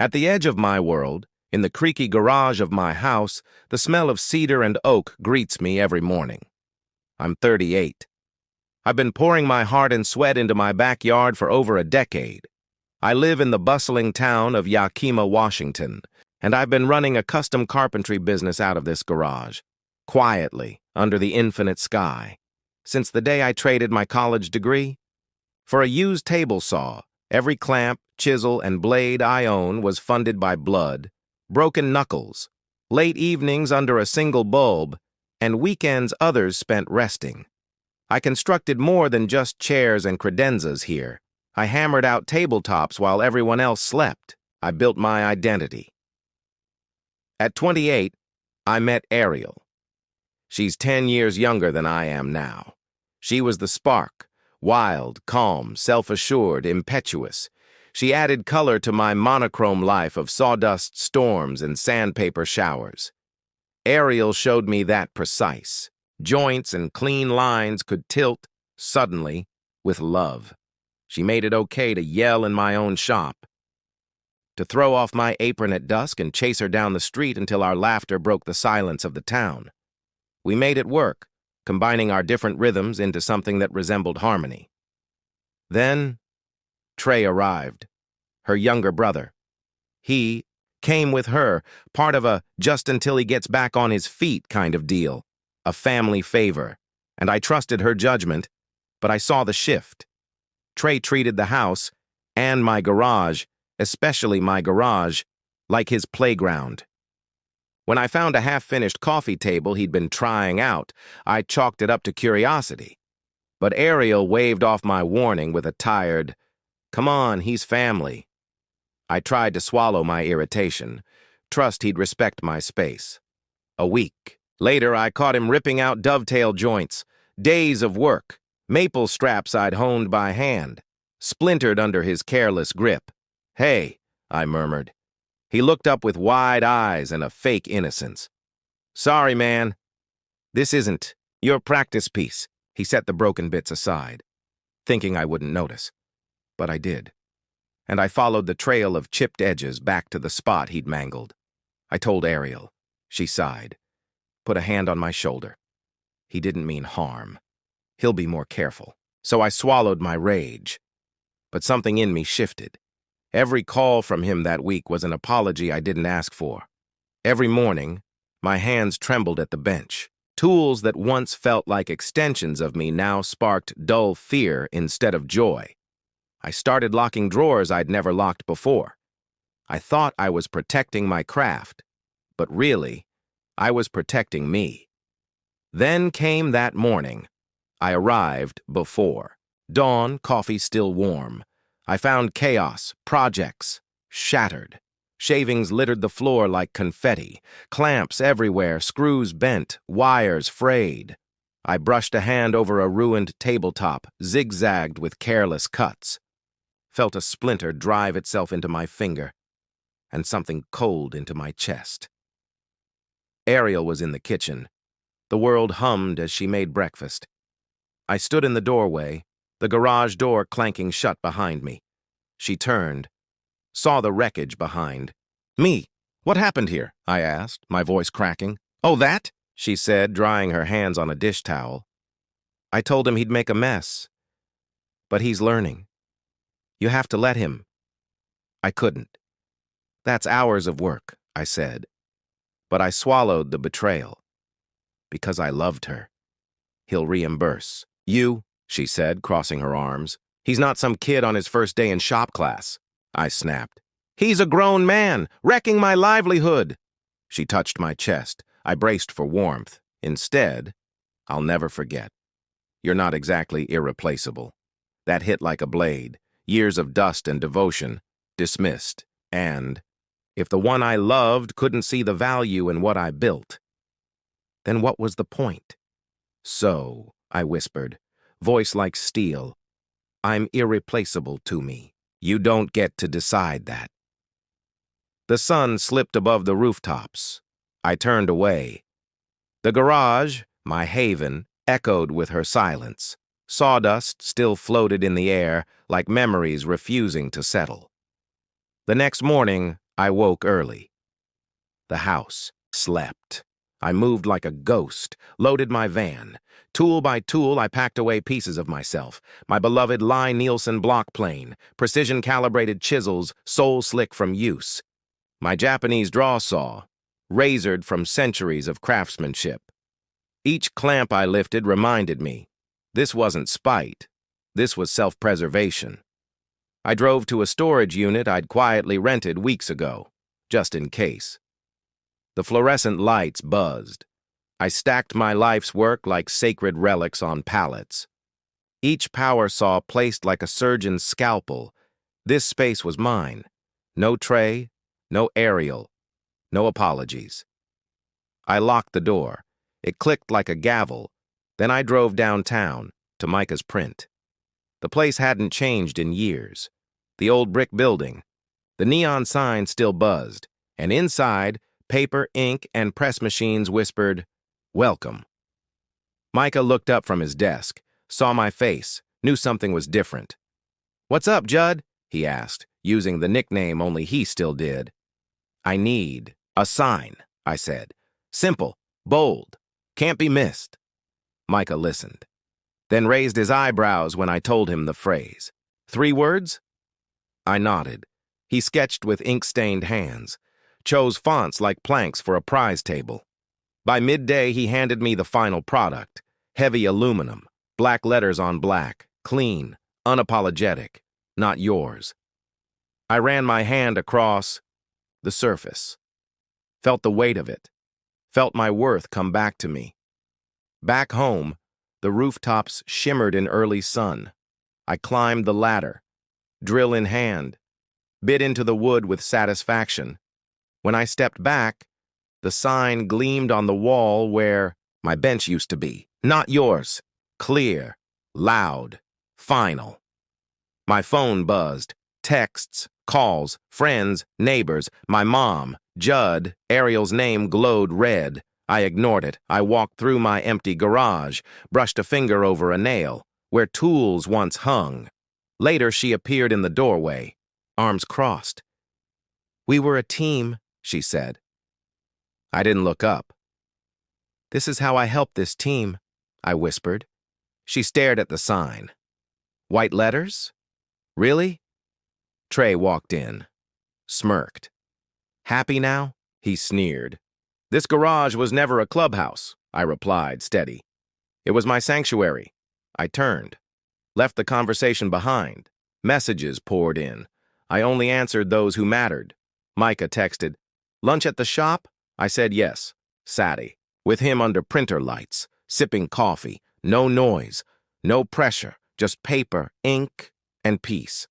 At the edge of my world, in the creaky garage of my house, the smell of cedar and oak greets me every morning. I'm 38. I've been pouring my heart and sweat into my backyard for over a decade. I live in the bustling town of Yakima, Washington, and I've been running a custom carpentry business out of this garage, quietly, under the infinite sky, since the day I traded my college degree. For a used table saw, every clamp, chisel, and blade I own was funded by blood, broken knuckles, late evenings under a single bulb, and weekends others spent resting. I constructed more than just chairs and credenzas here. I hammered out tabletops while everyone else slept. I built my identity. At 28, I met Ariel. She's 10 years younger than I am now. She was the spark, wild, calm, self-assured, impetuous. She added color to my monochrome life of sawdust storms and sandpaper showers. Ariel showed me that precise. Joints and clean lines could tilt, suddenly, with love. She made it okay to yell in my own shop, to throw off my apron at dusk and chase her down the street until our laughter broke the silence of the town. We made it work, combining our different rhythms into something that resembled harmony. Then, Trey arrived, her younger brother. He came with her, part of a just until he gets back on his feet kind of deal, a family favor, and I trusted her judgment, but I saw the shift. Trey treated the house, and my garage, especially my garage, like his playground. When I found a half-finished coffee table he'd been trying out, I chalked it up to curiosity. But Ariel waved off my warning with a tired, "Come on, he's family." I tried to swallow my irritation, trust he'd respect my space. A week later, I caught him ripping out dovetail joints, days of work, maple straps I'd honed by hand, splintered under his careless grip. "Hey," I murmured. He looked up with wide eyes and a fake innocence. "Sorry, man. This isn't your practice piece." He set the broken bits aside, thinking I wouldn't notice. But I did. And I followed the trail of chipped edges back to the spot he'd mangled. I told Ariel. She sighed, put a hand on my shoulder. He didn't mean harm. He'll be more careful. So I swallowed my rage. But something in me shifted. Every call from him that week was an apology I didn't ask for. Every morning, my hands trembled at the bench. Tools that once felt like extensions of me now sparked dull fear instead of joy. I started locking drawers I'd never locked before. I thought I was protecting my craft, but really, I was protecting me. Then came that morning. I arrived before. Dawn, coffee still warm. I found chaos, projects, shattered. Shavings littered the floor like confetti, clamps everywhere, screws bent, wires frayed. I brushed a hand over a ruined tabletop, zigzagged with careless cuts. Felt a splinter drive itself into my finger, and something cold into my chest. Ariel was in the kitchen. The world hummed as she made breakfast. I stood in the doorway, the garage door clanking shut behind me. She turned, saw the wreckage behind. "Me, what happened here?" I asked, my voice cracking. "Oh, that?" she said, drying her hands on a dish towel. "I told him he'd make a mess. But he's learning. You have to let him." I couldn't. "That's hours of work," I said. But I swallowed the betrayal. Because I loved her. "He'll reimburse." "You," she said, crossing her arms. "He's not some kid on his first day in shop class." I snapped. "He's a grown man, wrecking my livelihood." She touched my chest. I braced for warmth. Instead, "I'll never forget. You're not exactly irreplaceable." That hit like a blade. Years of dust and devotion, dismissed. And if the one I loved couldn't see the value in what I built, then what was the point? "So," I whispered, voice like steel, "I'm irreplaceable to me. You don't get to decide that." The sun slipped above the rooftops. I turned away. The garage, my haven, echoed with her silence. Sawdust still floated in the air, like memories refusing to settle. The next morning, I woke early. The house slept. I moved like a ghost, loaded my van. Tool by tool, I packed away pieces of myself. My beloved Lie-Nielsen block plane, precision-calibrated chisels, soul-slick from use. My Japanese draw saw, razored from centuries of craftsmanship. Each clamp I lifted reminded me, this wasn't spite, this was self-preservation. I drove to a storage unit I'd quietly rented weeks ago, just in case. The fluorescent lights buzzed. I stacked my life's work like sacred relics on pallets. Each power saw placed like a surgeon's scalpel. This space was mine. No tray, no aerial, no apologies. I locked the door. It clicked like a gavel. Then I drove downtown to Micah's print. The place hadn't changed in years. The old brick building. The neon sign still buzzed, and inside, paper, ink, and press machines whispered, "Welcome." Micah looked up from his desk, saw my face, knew something was different. "What's up, Judd?" he asked, using the nickname only he still did. "I need a sign," I said. "Simple, bold, can't be missed." Micah listened, then raised his eyebrows when I told him the phrase. "3 words?" I nodded. He sketched with ink-stained hands, chose fonts like planks for a prize table. By midday, he handed me the final product, heavy aluminum, black letters on black, clean, unapologetic, not yours. I ran my hand across the surface, felt the weight of it, felt my worth come back to me. Back home, the rooftops shimmered in early sun. I climbed the ladder, drill in hand, bit into the wood with satisfaction. When I stepped back, the sign gleamed on the wall where my bench used to be. Not yours. Clear, loud, final. My phone buzzed. Texts, calls, friends, neighbors, my mom, Judd, Ariel's name glowed red. I ignored it. I walked through my empty garage, brushed a finger over a nail, where tools once hung. Later, she appeared in the doorway, arms crossed. "We were a team," she said. I didn't look up. "This is how I help this team," I whispered. She stared at the sign. "White letters? Really?" Trey walked in, smirked. "Happy now?" he sneered. "This garage was never a clubhouse," I replied, steady. "It was my sanctuary." I turned, left the conversation behind. Messages poured in. I only answered those who mattered. Micah texted, "Lunch at the shop?" I said yes. Sadie, with him under printer lights, sipping coffee, no noise, no pressure, just paper, ink, and peace.